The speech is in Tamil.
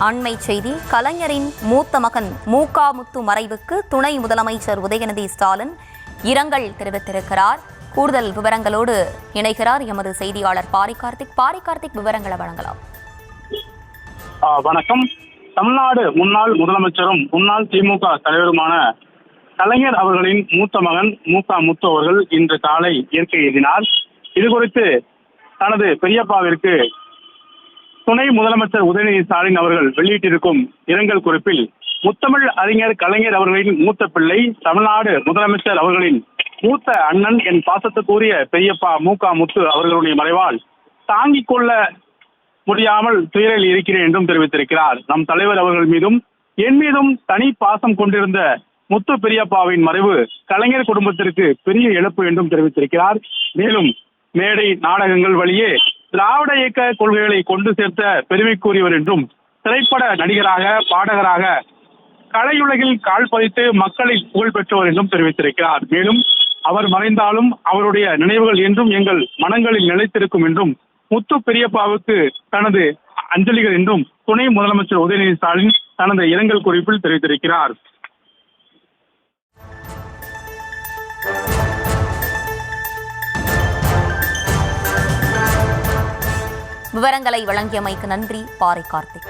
அண்மை செய்தி. கலைஞரின் மூத்த மகன் முத்து மறைவுக்கு துணை முதலமைச்சர் உதயநிதி ஸ்டாலின் இரங்கல் தெரிவித்திருக்கிறார். கூடுதல் விவரங்களோடு இணைகிறார் எமது செய்தியாளர் பாரிகார்த்திக். விவரங்களை வழங்கலாம். வணக்கம். தமிழ்நாடு முன்னாள் முதலமைச்சரும் முன்னாள் திமுக தலைவருமான கலைஞர் அவர்களின் மூத்த மகன் முத்து அவர்கள் இன்று காலை இயற்கை எய்தினார். இதுகுறித்து தனது பெரியப்பாவிற்கு துணை முதலமைச்சர் உதயநிதி ஸ்டாலின் அவர்கள் வெளியிட்டிருக்கும் இரங்கல் குறிப்பில், முத்தமிழ் அறிஞர் கலைஞர் அவர்களின் மூத்த பிள்ளை, தமிழ்நாடு முதலமைச்சர் அவர்களின் மூத்த அண்ணன், என் பாசத்துக்குரிய பெரியப்பா முத்து அவர்களுடைய மறைவால் தாங்கிக் கொள்ள முடியாமல் துயரில் இருக்கிறேன் என்றும் தெரிவித்திருக்கிறார். நம் தலைவர் அவர்கள் மீதும் என் மீதும் தனி பாசம் கொண்டிருந்த முத்து பெரியப்பாவின் மறைவு கலைஞர் குடும்பத்திற்கு பெரிய இழப்பு என்றும் தெரிவித்திருக்கிறார். மேலும் மேடை நாடகங்கள் வழியே திராவிட இயக்க கொள்கைகளை கொண்டு சேர்த்த பெருமைக்குரியவர் என்றும், திரைப்பட நடிகராக பாடகராக கலையுலகில் கால் பதித்து மக்களில் புகழ் பெற்றவர் என்றும் தெரிவித்திருக்கிறார். மேலும் அவர் மறைந்தாலும் அவருடைய நினைவுகள் என்றும் எங்கள் மனங்களில் நிலைத்திருக்கும் என்றும், முத்து பெரியப்பாவுக்கு தனது அஞ்சலிகள் என்றும் துணை முதலமைச்சர் உதயநிதி ஸ்டாலின் தனது இரங்கல் குறிப்பில் தெரிவித்திருக்கிறார். விவரங்களை வழங்கியமைக்கு நன்றி பாரிகார்த்திக்.